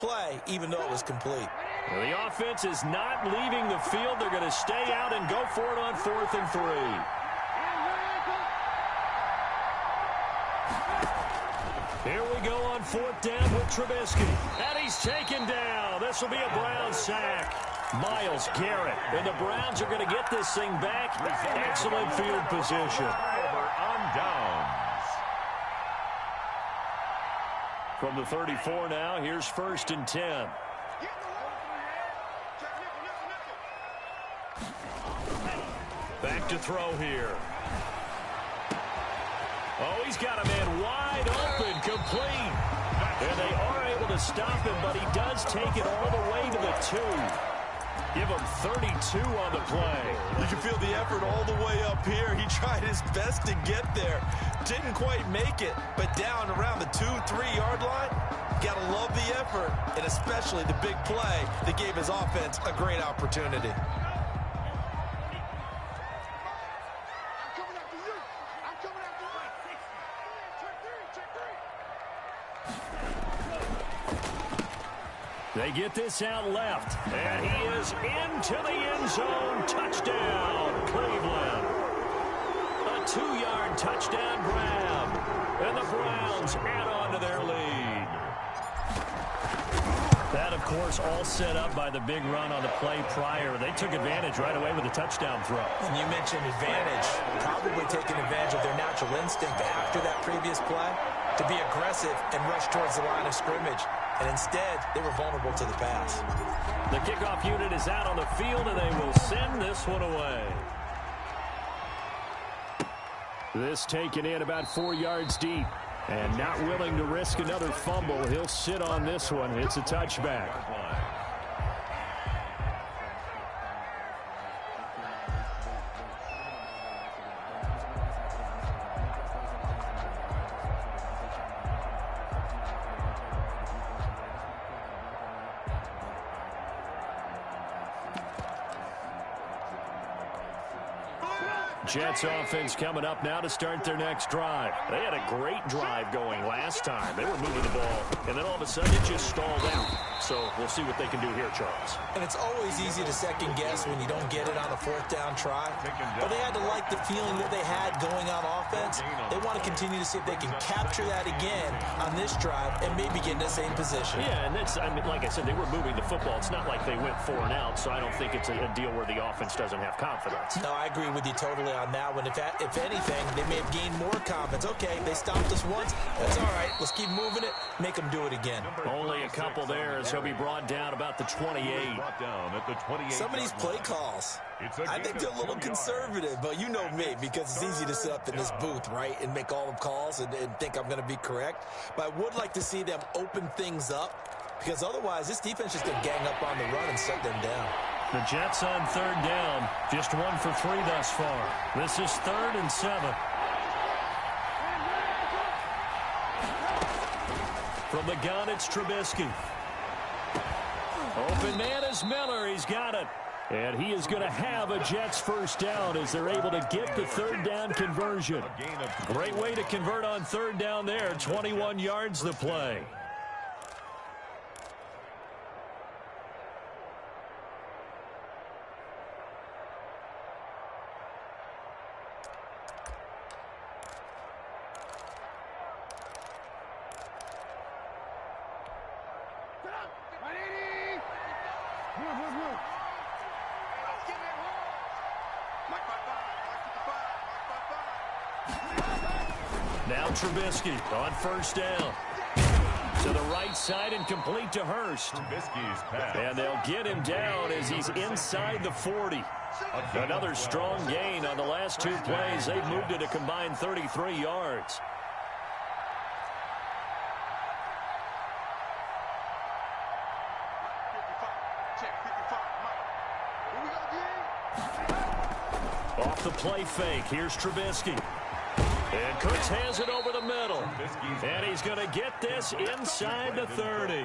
play, even though it was complete. Well, the offense is not leaving the field. They're going to stay out and go for it on 4th and 3. Here we go on 4th down with Trubisky. And he's taken down. This will be a Brown sack. Myles Garrett. And the Browns are going to get this thing back. Excellent field position. On downs. From the 34 now, here's 1st and 10. Back to throw here. Oh, he's got a man wide open, complete. And they are able to stop him, but he does take it all the way to the 2. Give him 32 on the play. You can feel the effort all the way up here. He tried his best to get there. Didn't quite make it, but down around the 2-3 yard line, got to love the effort, and especially the big play that gave his offense a great opportunity. They get this out left, and he is into the end zone. Touchdown, Cleveland. A 2-yard touchdown grab, and the Browns add on to their lead. That, of course, all set up by the big run on the play prior. They took advantage right away with a touchdown throw. And you mentioned advantage, probably taking advantage of their natural instinct after that previous play to be aggressive and rush towards the line of scrimmage. And instead, they were vulnerable to the pass. The kickoff unit is out on the field, and they will send this one away. This taken in about 4 yards deep. And not willing to risk another fumble. He'll sit on this one. It's a touchback. Jets offense coming up now to start their next drive. They had a great drive going last time. They were moving the ball, and then all of a sudden it just stalled out. So we'll see what they can do here, Charles. And it's always easy to second guess when you don't get it on a 4th down try. But they had to like the feeling that they had going on offense. They want to continue to see if they can capture that again on this drive and maybe get in the same position. Yeah, and that's, I mean, like I said, they were moving the football. It's not like they went 4 and out, so I don't think it's a deal where the offense doesn't have confidence. No, I agree with you totally on that one. If anything, they may have gained more confidence. Okay, they stopped us once. That's all right. Let's keep moving it. Make them do it again. Only a couple there as he'll be brought down about the 28. Some of these play calls, I think they're a little conservative, but you know me, because it's easy to sit up in this booth, right, and make all the calls and think I'm going to be correct. But I would like to see them open things up, because otherwise this defense is going to gang up on the run and shut them down. The Jets on 3rd down, just 1 for 3 thus far. This is 3rd and 7. From the gun, it's Trubisky. Open man is Miller. He's got it. And he is going to have a Jets 1st down as they're able to get the 3rd down conversion. Great way to convert on 3rd down there. 21 yards the play. Now Trubisky on 1st down. To the right side and complete to Hurst. And they'll get him down as he's inside the 40. Another strong gain on the last 2 plays. They've moved it a combined 33 yards. Off the play fake. Here's Trubisky. And Cooks has it over the middle. And he's going to get this inside the 30.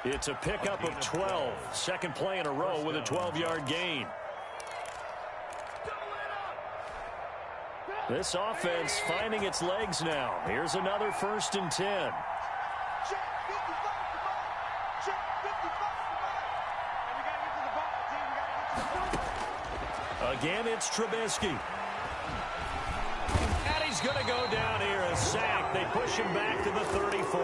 It's a pickup of 12. Second play in a row with a 12-yard gain. This offense finding its legs now. Here's another 1st and 10. Again, it's Trubisky. And he's going to go down here, a sack. They push him back to the 34.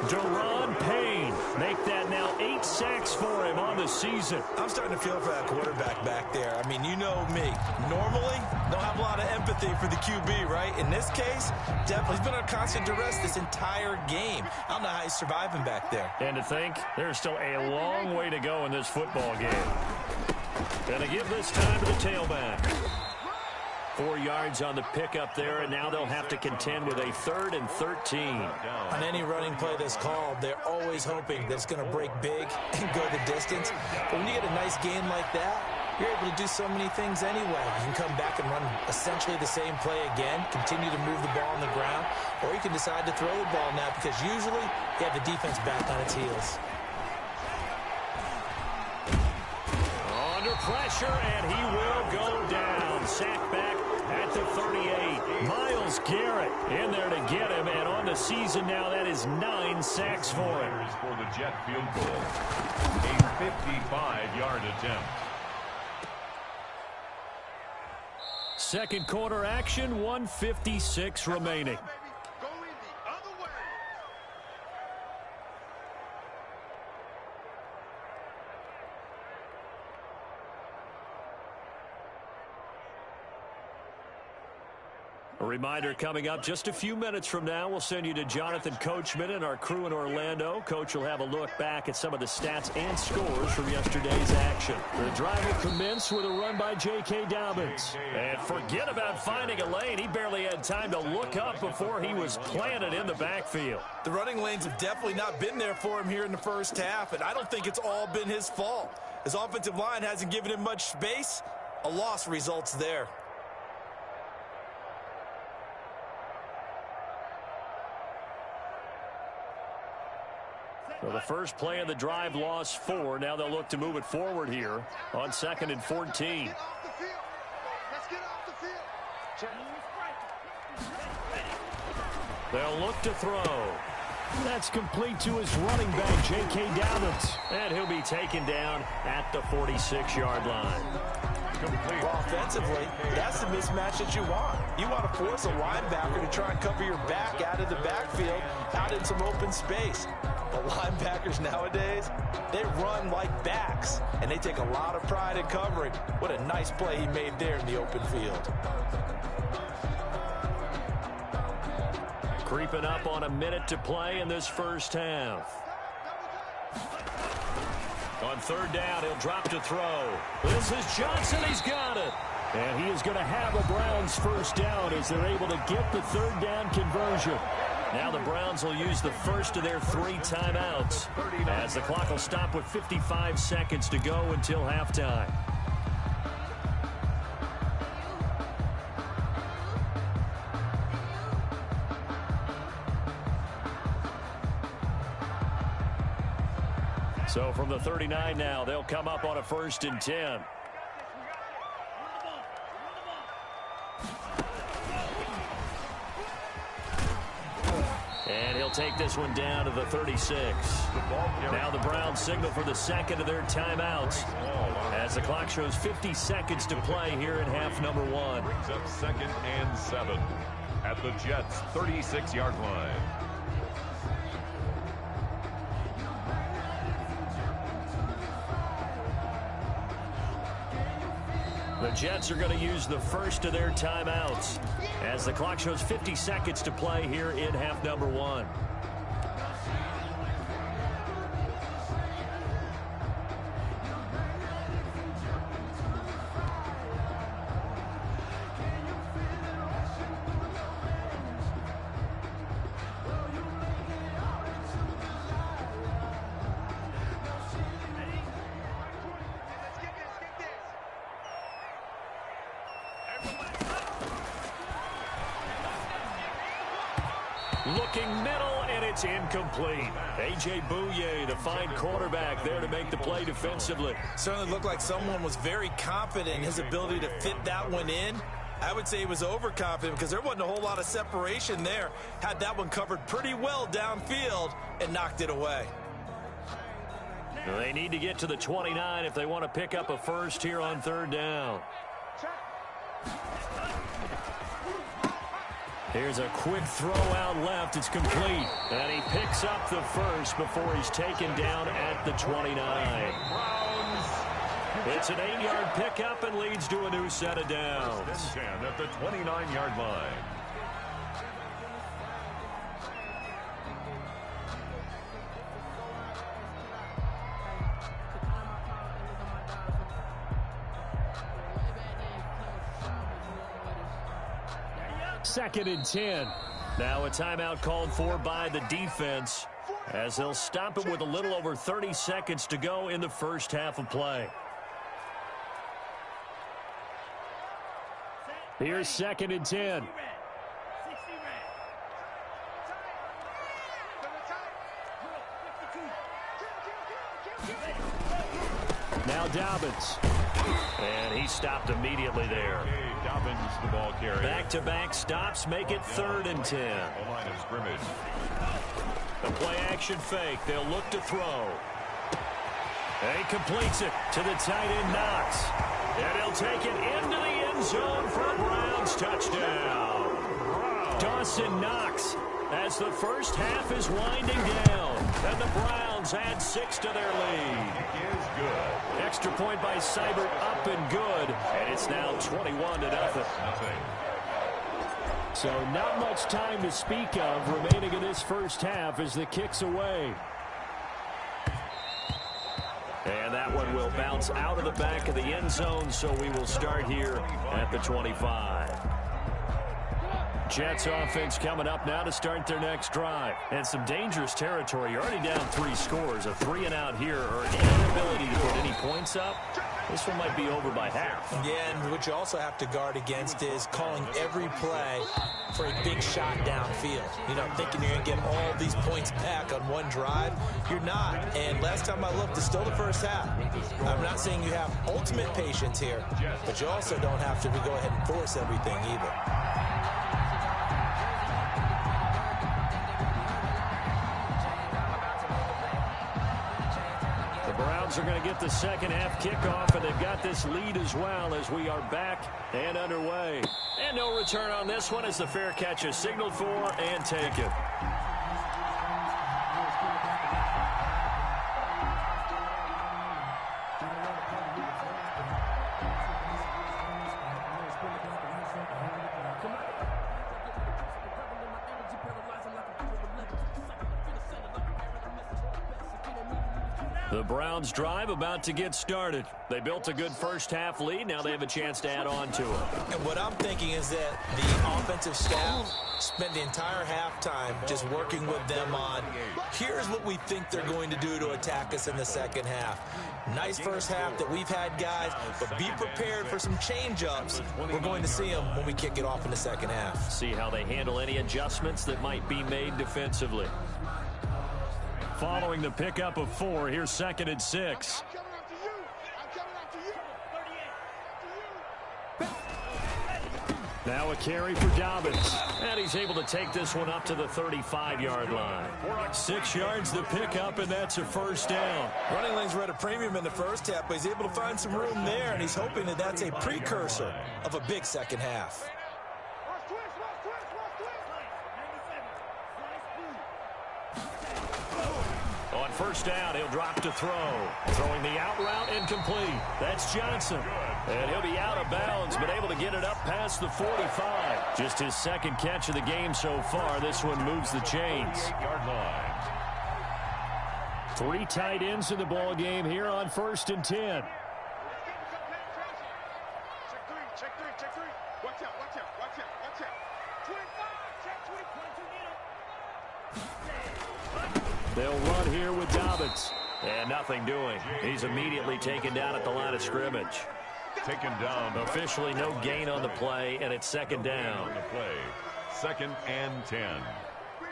Daron Payne make that now 8 sacks for him on the season. I'm starting to feel for that quarterback back there. I mean, you know me. Normally, don't have a lot of empathy for the QB, right? In this case, definitely. He's been on constant duress this entire game. I don't know how he's surviving back there. And to think, there's still a long way to go in this football game. Gonna give this time to the tailback. 4 yards on the pickup there, and now they'll have to contend with a 3rd and 13. On any running play that's called, they're always hoping that it's going to break big and go the distance. But when you get a nice game like that, you're able to do so many things anyway. You can come back and run essentially the same play again, continue to move the ball on the ground, or you can decide to throw the ball now because usually you have the defense back on its heels. Under pressure, and he will go down. Sack back at the 38. Myles Garrett in there to get him, and on the season now, that is 9 sacks for him. For the Jet field goal, a 55-yard attempt. Second quarter action, 1:56 remaining. A reminder coming up just a few minutes from now, we'll send you to Jonathan Coachman and our crew in Orlando. Coach will have a look back at some of the stats and scores from yesterday's action. The drive will commence with a run by J.K. Dobbins. And forget about finding a lane. He barely had time to look up before he was planted in the backfield. The running lanes have definitely not been there for him here in the first half, and I don't think it's all been his fault. His offensive line hasn't given him much space. A loss results there. Well, the first play of the drive lost 4. Now they'll look to move it forward here on 2nd and 14. They'll look to throw. That's complete to his running back, J.K. Dobbins. And he'll be taken down at the 46-yard line. Well, offensively, that's the mismatch that you want. You want to force a linebacker to try and cover your back out of the backfield, out in some open space. But linebackers nowadays, they run like backs, and they take a lot of pride in covering. What a nice play he made there in the open field. Creeping up on a minute to play in this first half. On 3rd down, he'll drop to throw. This is Johnson. He's got it. And he is going to have a Browns first down as they're able to get the 3rd down conversion. Now the Browns will use the first of their 3 timeouts as the clock will stop with 55 seconds to go until halftime. So from the 39 now, they'll come up on a 1st and 10. And he'll take this one down to the 36. Now the Browns signal for the 2nd of their timeouts as the clock shows 50 seconds to play here in half number 1. Brings up 2nd and 7 at the Jets' 36-yard line. The Jets are going to use the first of their timeouts as the clock shows 50 seconds to play here in half number 1. Looking middle, and it's incomplete. A.J. Bouye, the fine quarterback, there to make the play defensively. Certainly looked like someone was very confident in his ability to fit that one in. I would say he was overconfident because there wasn't a whole lot of separation there. Had that one covered pretty well downfield and knocked it away. They need to get to the 29 if they want to pick up a first here on third down. Here's a quick throw out left. It's complete. And he picks up the first before he's taken down at the 29. It's an 8-yard pickup and leads to a new set of downs. 10 at the 29-yard line. Second and 10. Now a timeout called for by the defense as they'll stop it with a little over 30 seconds to go in the first half of play. Here's second and 10. Now Dobbins. And he stopped immediately there. Dobbins, the ball carrier. Back-to-back stops make it third and 10. The line of scrimmage. The play-action fake. They'll look to throw. And he completes it to the tight end, Knox. And he'll take it into the end zone for a Browns touchdown. Dawson Knox as the first half is winding down. And the Browns add 6 to their lead. It is good. Extra point by Seibert up and good. And it's now 21-0. So not much time to speak of remaining in this first half as the kick's away. And that one will bounce out of the back of the end zone, so we will start here at the 25. Jets offense coming up now to start their next drive. And some dangerous territory. You're already down 3 scores. A 3-and-out here or inability to put any points up. This one might be over by half. Yeah, and what you also have to guard against is calling every play for a big shot downfield. You know, thinking you're going to get all these points back on one drive. You're not. And last time I looked, it's still the first half. I'm not saying you have ultimate patience here, but you also don't have to go ahead and force everything either. Browns are going to get the second half kickoff, and they've got this lead as well as we are back and underway. And no return on this one as the fair catch is signaled for and taken. The Browns drive about to get started. They built a good first half lead. Now they have a chance to add on to it. And what I'm thinking is that the offensive staff spent the entire halftime just working with them on, here's what we think they're going to do to attack us in the second half. Nice first half that we've had, guys, but be prepared for some change-ups. We're going to see them when we kick it off in the second half. See how they handle any adjustments that might be made defensively. Following the pickup of 4, here's second and 6. Now a carry for Dobbins. And he's able to take this one up to the 35-yard line. 6 yards the pickup, and that's a first down. Running lanes were at a premium in the first half, but he's able to find some room there, and he's hoping that that's a precursor of a big second half. On first down, he'll drop to throw. Throwing the out route incomplete. That's Johnson. And he'll be out of bounds, but able to get it up past the 45. Just his second catch of the game so far. This one moves the chains. 8-yard line. 3 tight ends in the ball game here on first and 10. Check three. Watch out. They'll run here with Dobbins. And nothing doing. He's immediately taken down at the line of scrimmage. Taken down. Officially no gain on the play, and it's second down. On the play. 2nd and 10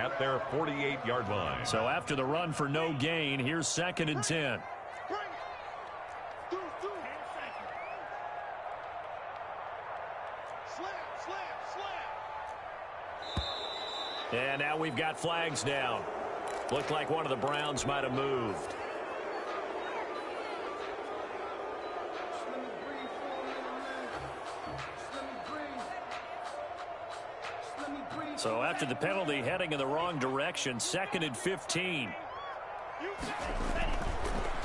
at their 48-yard line. So after the run for no gain, here's second and 10. And now we've got flags down. Looked like one of the Browns might have moved. So after the penalty, heading in the wrong direction, 2nd and 15.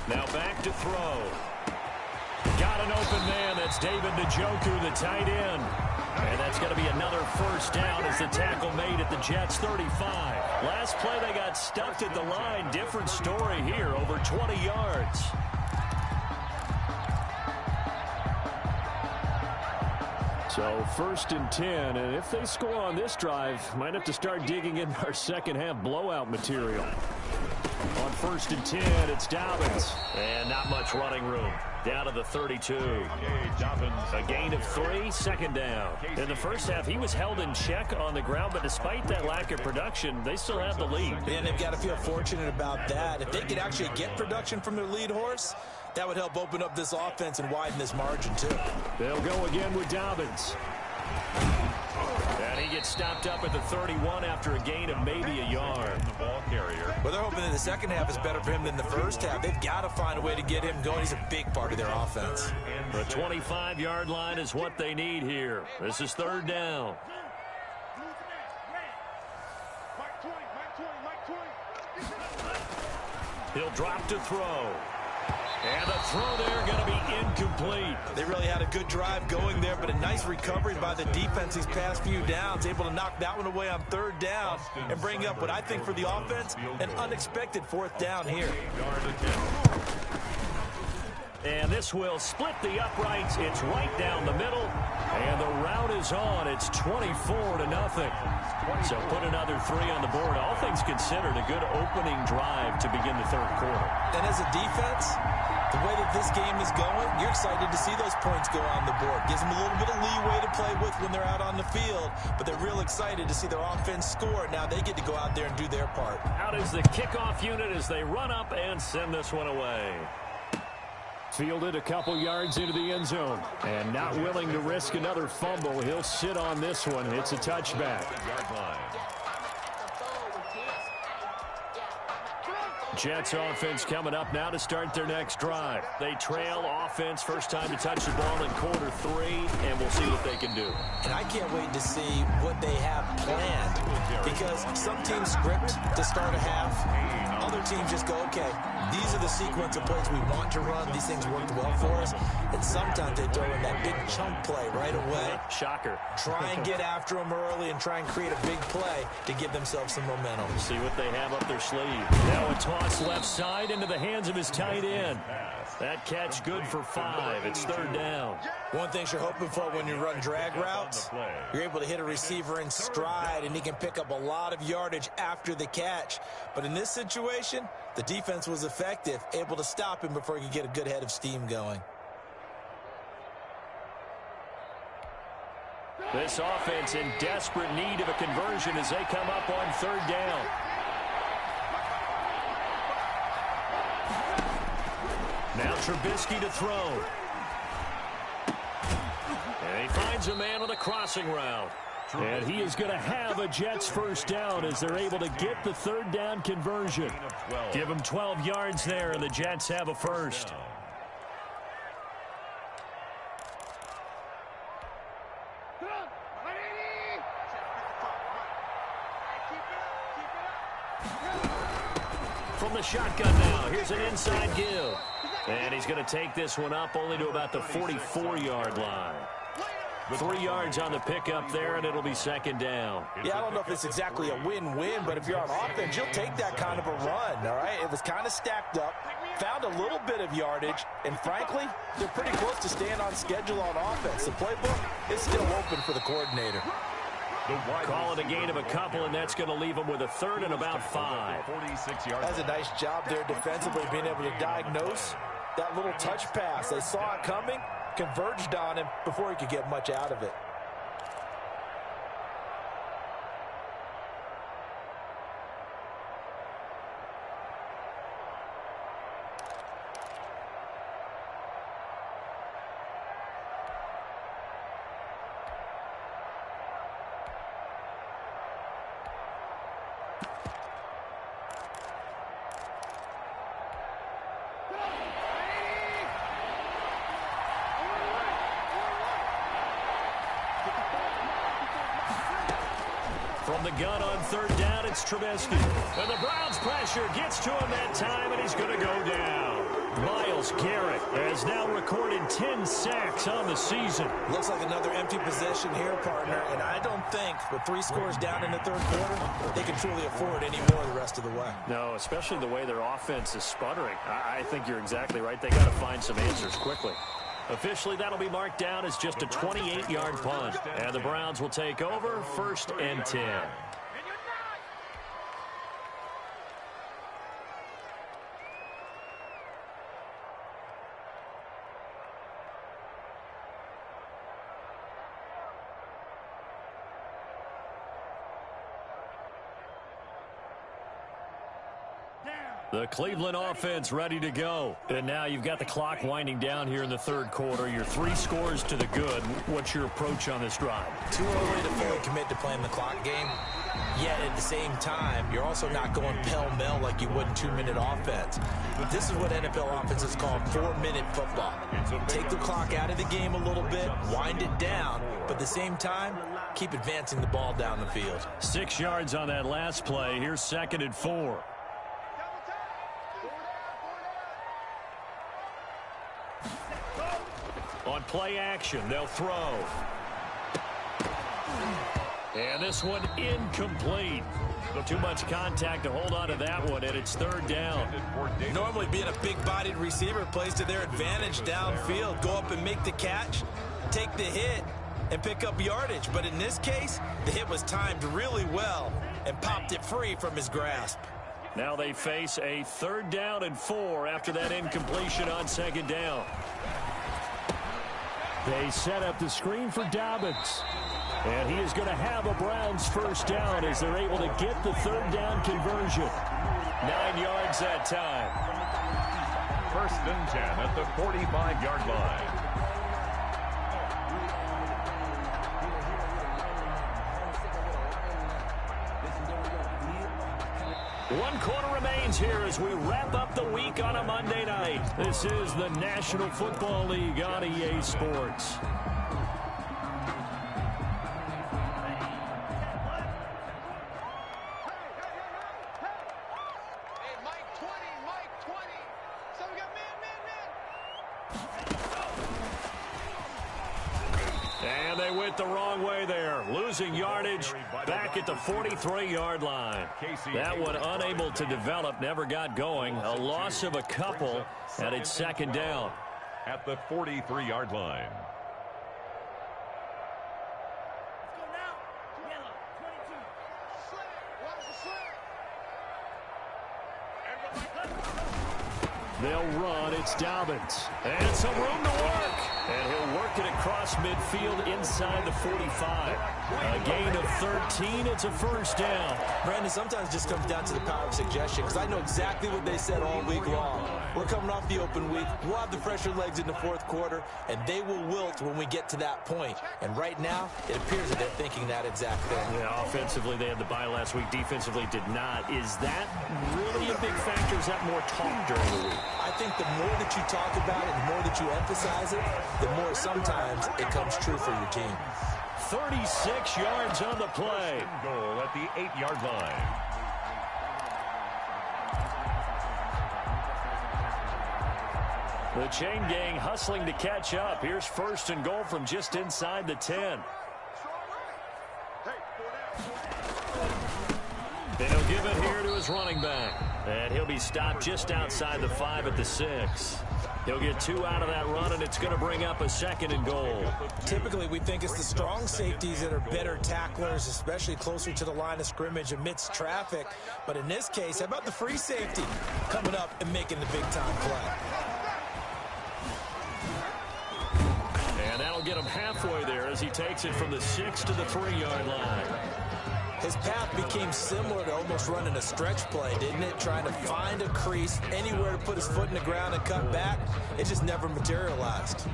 Now back to throw. Got an open man. That's David Njoku, the tight end. And that's going to be another first down as the tackle made at the Jets' 35. Last play, they got stuffed at the line. Different story here, over 20 yards. So 1st and 10, and if they score on this drive, might have to start digging in our second-half blowout material. On 1st and 10, it's Dobbins. And not much running room. Down to the 32. A gain of 3, 2nd down. In the first half, he was held in check on the ground, but despite that lack of production, they still have the lead. And they've got to feel fortunate about that. If they could actually get production from their lead horse, that would help open up this offense and widen this margin, too. They'll go again with Dobbins. And he gets stopped up at the 31 after a gain of maybe a yard. The ball carrier. Well, they're hoping that the second half is better for him than the first half. They've got to find a way to get him going. He's a big part of their offense. The 25-yard line is what they need here. This is 3rd down. He'll drop to throw. And the throw there going to be incomplete. They really had a good drive going there, but a nice recovery by the defense these past few downs, able to knock that one away on 3rd down and bring up what I think for the offense, an unexpected 4th down here. And this will split the uprights. It's right down the middle. And the route is on. It's 24-0. So put another 3 on the board. All things considered, a good opening drive to begin the 3rd quarter. And as a defense, the way that this game is going, you're excited to see those points go on the board. Gives them a little bit of leeway to play with when they're out on the field, but they're real excited to see their offense score. Now they get to go out there and do their part. Out is the kickoff unit as they run up and send this one away. Fielded a couple yards into the end zone. And not willing to risk another fumble. He'll sit on this one. It's a touchback. Jets offense coming up now to start their next drive. They trail offense, first time to touch the ball in quarter 3, and we'll see what they can do. And I can't wait to see what they have planned, because some teams script to start a half. Other teams just go, okay, these are the sequence of plays we want to run. These things worked well for us. And sometimes they throw in that big chunk play right away. Shocker. Try and get after them early and try and create a big play to give themselves some momentum. See what they have up their sleeve. Now a toss left side into the hands of his tight end. That catch good for 5. It's 3rd down. One thing you're hoping for when you run drag routes, you're able to hit a receiver in stride, and he can pick up a lot of yardage after the catch. But in this situation, the defense was effective, able to stop him before he could get a good head of steam going. This offense in desperate need of a conversion as they come up on 3rd down. Now Trubisky to throw. And he finds a man on the crossing route. And he is going to have a Jets first down as they're able to get the 3rd down conversion. Give him 12 yards there, and the Jets have a first. From the shotgun now, here's an inside give. And he's going to take this one up only to about the 44-yard line. 3 yards on the pickup there, and it'll be 2nd down. Yeah, I don't know if it's exactly a win-win, but if you're on offense, you'll take that kind of a run, all right? It was kind of stacked up, found a little bit of yardage, and frankly, they're pretty close to staying on schedule on offense. The playbook is still open for the coordinator. Call it a gain of a couple, and that's going to leave them with a 3rd and about 5. That's a nice job there defensively, being able to diagnose that little touch pass. They saw it coming, converged on him before he could get much out of it. From the gun on third down, it's Trubisky. And the Browns' pressure gets to him that time, and he's going to go down. Myles Garrett has now recorded 10 sacks on the season. Looks like another empty possession here, partner, and I don't think with 3 scores down in the third quarter, they can truly afford any more the rest of the way. No, especially the way their offense is sputtering. I think you're exactly right. They got to find some answers quickly. Officially, that'll be marked down as just a 28-yard punt. And the Browns will take over 1st and 10. The Cleveland offense ready to go. And now you've got the clock winding down here in the third quarter. You're 3 scores to the good. What's your approach on this drive? Too early to fully commit to playing the clock game. Yet at the same time, you're also not going pell-mell like you would in 2-minute offense. This is what NFL offenses call 4-minute football. Take the clock out of the game a little bit, wind it down, but at the same time, keep advancing the ball down the field. 6 yards on that last play. Here's 2nd and 4. On play action, they'll throw. And this one incomplete. Too much contact to hold on to that one, and it's 3rd down. Normally being a big-bodied receiver plays to their advantage downfield. Go up and make the catch, take the hit, and pick up yardage. But in this case, the hit was timed really well and popped it free from his grasp. Now they face a 3rd down and 4 after that incompletion on 2nd down. They set up the screen for Dobbins. And he is going to have a Browns 1st down as they're able to get the 3rd down conversion. 9 yards that time. 1st and 10 at the 45-yard line. One quarter remains here as we wrap up the week on a Monday night. This is the National Football League on EA Sports. And they went the wrong way there, losing yardage back at the 43-yard line. That one unable to develop, never got going. A loss of a couple, and it's 2nd down. At the 43-yard line. They'll run. It's Dobbins. And some room to work. And he'll work it across midfield inside the 45. A gain of 13. It's a 1st down. Brandon, sometimes it just comes down to the power of suggestion, because I know exactly what they said all week long. We're coming off the open week. We'll have the fresher legs in the 4th quarter, and they will wilt when we get to that point. And right now, it appears that they're thinking that exact thing. Yeah, offensively, they had the bye last week. Defensively, did not. Is that really a big factor? Is that more talk during the week? I think the more that you talk about it, the more that you emphasize it, the more sometimes it comes true for your team. 36 yards on the play. Goal at the 8-yard line. The chain gang hustling to catch up. Here's 1st and goal from just inside the 10. And he'll give it here to his running back. And he'll be stopped just outside the 5 at the 6. He'll get 2 out of that run, and it's going to bring up a 2nd and goal. Typically, we think it's the strong safeties that are better tacklers, especially closer to the line of scrimmage amidst traffic. But in this case, how about the free safety coming up and making the big-time play? And that'll get him halfway there as he takes it from the 6 to the 3-yard line. His path became similar to almost running a stretch play, didn't it? Trying to find a crease, anywhere to put his foot in the ground and cut back. It just never materialized.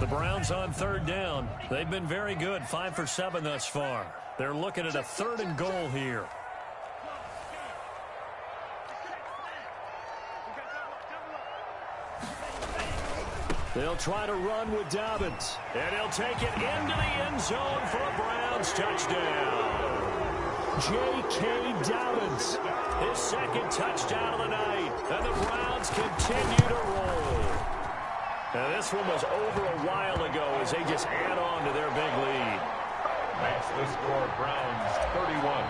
The Browns on 3rd down. They've been very good, 5 for 7 thus far. They're looking at a 3rd and goal here. They'll try to run with Dobbins. And he'll take it into the end zone for a Browns touchdown. J.K. Dobbins, his second touchdown of the night. And the Browns continue to roll. Now, this one was over a while ago as they just add on to their big lead. Makes the score Browns 31,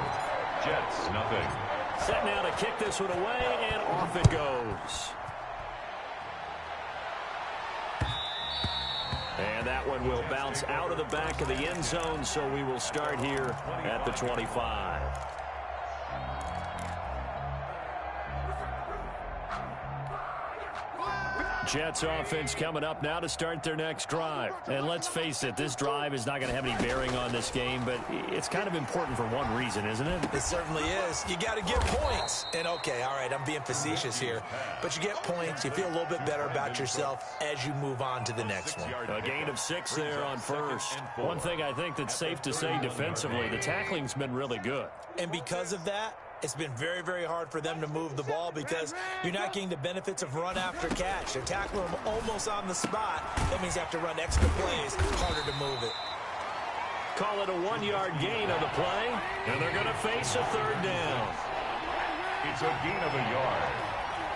Jets nothing. Set now to kick this one away, and off it goes. And that one will bounce out of the back of the end zone, so we will start here at the 25. Jets offense coming up now to start their next drive. And let's face it, this drive is not going to have any bearing on this game, but it's kind of important for one reason, isn't it? It certainly is. You got to get points. And, okay, all right, I'm being facetious here. But you get points. You feel a little bit better about yourself as you move on to the next one. A gain of 6 there on first. One thing I think that's safe to say defensively, the tackling's been really good. And because of that, it's been very, very hard for them to move the ball because you're not getting the benefits of run after catch. They're tackling them almost on the spot. That means you have to run extra plays, harder to move it. Call it a 1-yard gain on the play, and they're going to face a third down. It's a gain of a yard,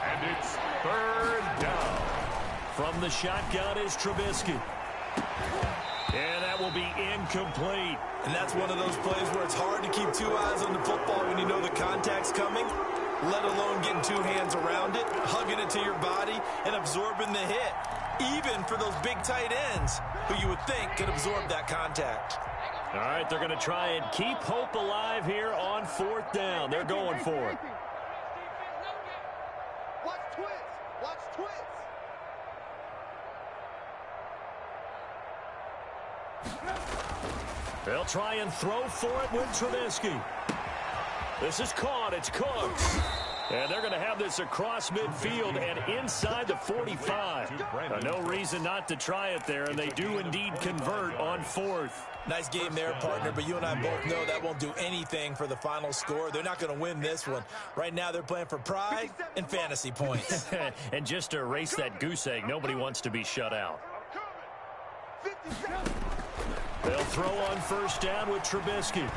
and it's third down. From the shotgun is Trubisky. And that will be incomplete. And that's one of those plays where it's hard to keep 2 eyes on the football when you know the contact's coming, let alone getting 2 hands around it, hugging it to your body, and absorbing the hit, even for those big tight ends who you would think could absorb that contact. All right, they're going to try and keep hope alive here on 4th down. They're going for it. Watch twist. Watch twist. They'll try and throw for it with Trubisky. This is caught. It's Cooks. And they're going to have this across midfield and inside the 45. No reason not to try it there, and they do indeed convert on 4th. Nice game there, partner, but you and I both know that won't do anything for the final score. They're not going to win this one. Right now, they're playing for pride and fantasy points. And just to erase that goose egg, nobody wants to be shut out. They'll throw on 1st down with Trubisky.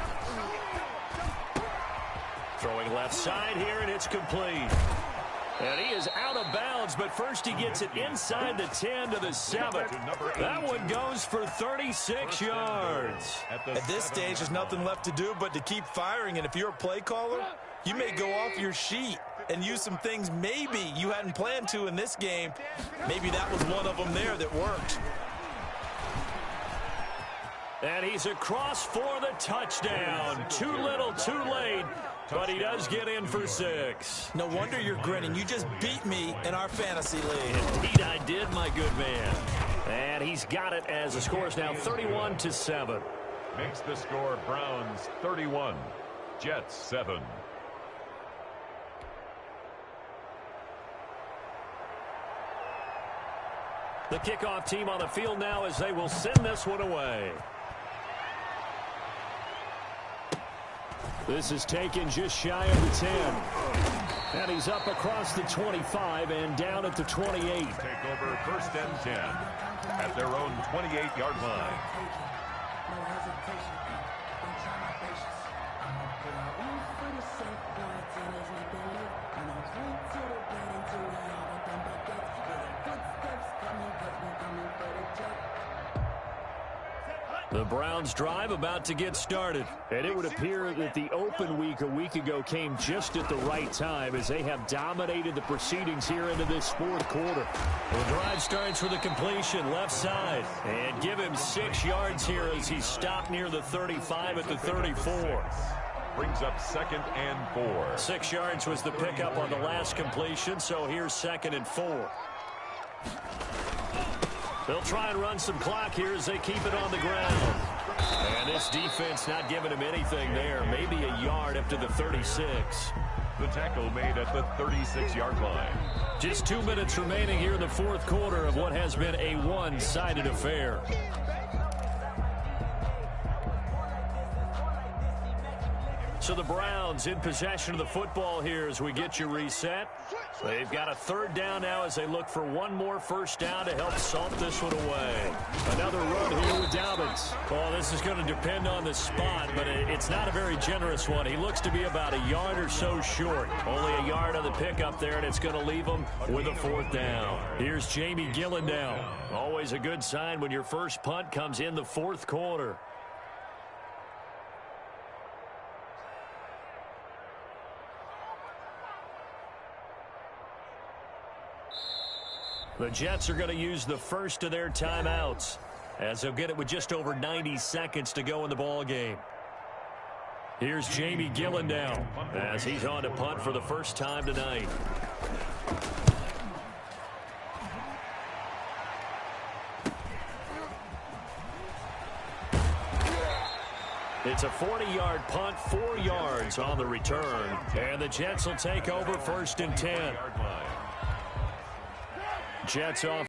Throwing left side here, and it's complete. And he is out of bounds, but first he gets it inside the 10 to the 7. That one goes for 36 yards. At this stage, there's nothing left to do but to keep firing. And if you're a play caller, you may go off your sheet and use some things maybe you hadn't planned to in this game. Maybe that was one of them there that worked. And he's across for the touchdown. Too little, too late. But he does get in for 6. No wonder you're grinning. You just beat me in our fantasy league. Indeed I did, my good man. And he's got it as the score is now 31-7. Makes the score Browns 31, Jets 7. The kickoff team on the field now as they will send this one away. This is taken just shy of the 10. And he's up across the 25 and down at the 28. Take over 1st and 10 at their own 28-yard line. The Browns drive about to get started. And it would appear that the open week a week ago came just at the right time as they have dominated the proceedings here into this 4th quarter. The drive starts with a completion left side. And give him 6 yards here as he's stopped near the 35 at the 34. Brings up 2nd and 4. 6 yards was the pickup on the last completion, so here's 2nd and 4. They'll try and run some clock here as they keep it on the ground. And this defense not giving him anything there. Maybe a yard up to the 36. The tackle made at the 36-yard line. Just 2 minutes remaining here in the 4th quarter of what has been a one-sided affair. So the Browns in possession of the football here as we get you reset. They've got a third down now as they look for one more first down to help salt this one away. Another run here with Dobbins. Well, this is going to depend on the spot, but it's not a very generous one. He looks to be about a yard or so short. Only a yard on the pickup there, and it's going to leave him with a fourth down. Here's Jamie Gillen now. Always a good sign when your first punt comes in the fourth quarter. The Jets are going to use the first of their timeouts as they'll get it with just over 90 seconds to go in the ball game. Here's Jamie Gillen now as he's on to punt for the first time tonight. It's a 40-yard punt, 4 yards on the return, and the Jets will take over first and 10. Jets off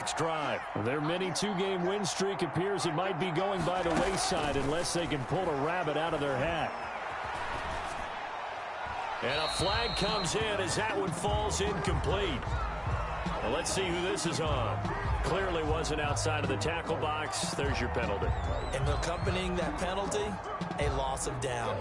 next drive. Their mini two-game win streak appears it might be going by the wayside unless they can pull a rabbit out of their hat. And a flag comes in as that one falls incomplete. Well, let's see who this is on. Clearly wasn't outside of the tackle box. There's your penalty. And accompanying that penalty, a loss of down.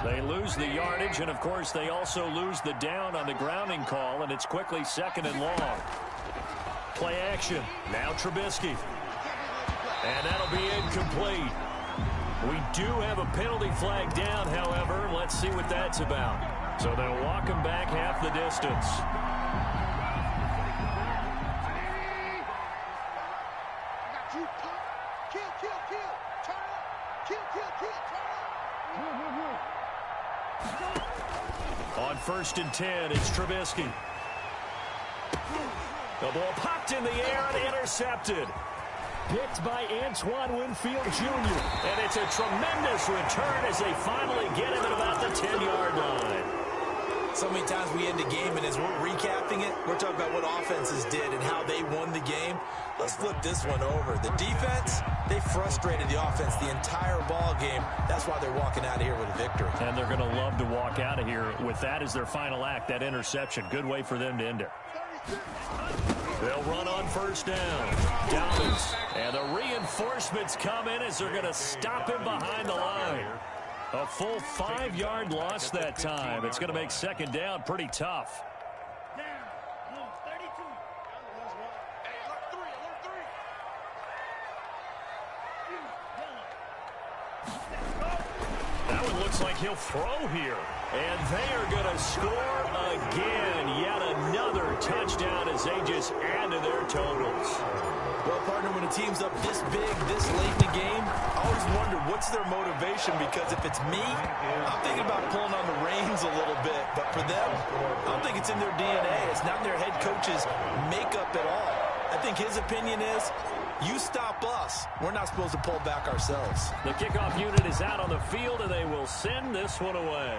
They lose the yardage, and, of course, they also lose the down on the grounding call, and it's quickly second and long. Play action. Now Trubisky. And that'll be incomplete. We do have a penalty flag down, however. Let's see what that's about. So they'll walk him back half the distance. On first and 10, it's Trubisky. The ball popped in the air and intercepted. Picked by Antoine Winfield Jr. And it's a tremendous return as they finally get him at about the 10-yard line. So many times we end the game, and as we're recapping it, we're talking about what offenses did and how they won the game. Let's flip this one over. The defense, they frustrated the offense the entire ball game. That's why they're walking out of here with a victory. And they're going to love to walk out of here with that as their final act, that interception. Good way for them to end it. They'll run on first down. Dobbins. And the reinforcements come in as they're going to stop him behind the line. A full 5-yard loss that time. It's going to make second down pretty tough. That one looks like he'll throw here. And they are going to score again. Yet another touchdown as they just add to their totals. Well, partner, when a team's up this big, this late in the game, I always wonder what's their motivation, because if it's me, I'm thinking about pulling on the reins a little bit. But for them, I don't think it's in their DNA. It's not in their head coach's makeup at all. I think his opinion is, you stop us, we're not supposed to pull back ourselves. The kickoff unit is out on the field, and they will send this one away.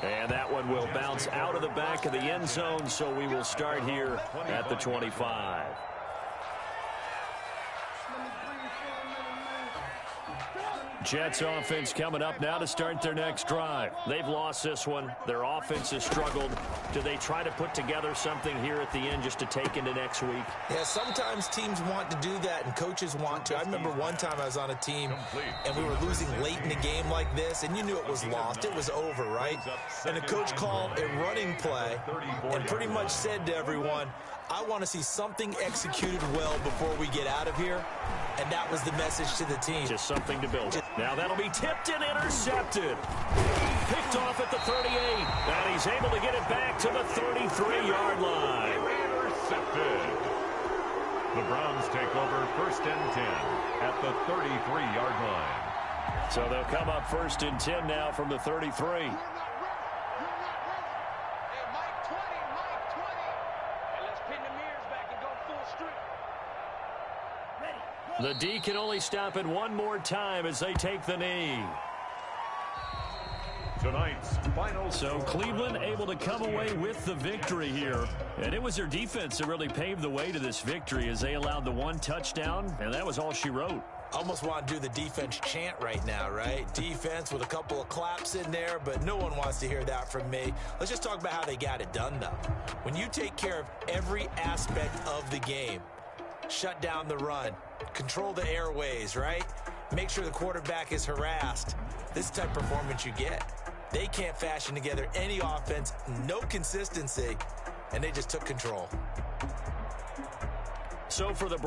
And that one will bounce out of the back of the end zone, so we will start here at the 25. Jets offense coming up now to start their next drive. They've lost this one. Their offense has struggled. Do they try to put together something here at the end just to take into next week? Yeah, sometimes teams want to do that and coaches want to. I remember one time I was on a team and we were losing late in the game like this, and you knew it was lost. It was over, right? And the coach called a running play and pretty much said to everyone, I want to see something executed well before we get out of here. And that was the message to the team. Just something to build. Now that'll be tipped and intercepted. Picked off at the 38. And he's able to get it back to the 33-yard line. Intercepted. The Browns take over first and 10 at the 33-yard line. So they'll come up first and 10 now from the 33. The D can only stop it one more time as they take the knee. Tonight's final. So Cleveland able to come away with the victory here. And it was their defense that really paved the way to this victory as they allowed the one touchdown, and that was all she wrote. Almost want to do the defense chant right now, right? Defense with a couple of claps in there, but no one wants to hear that from me. Let's just talk about how they got it done, though. When you take care of every aspect of the game, shut down the run, control the airways, right? Make sure the quarterback is harassed. This type of performance you get. They can't fashion together any offense, no consistency, and they just took control. So for the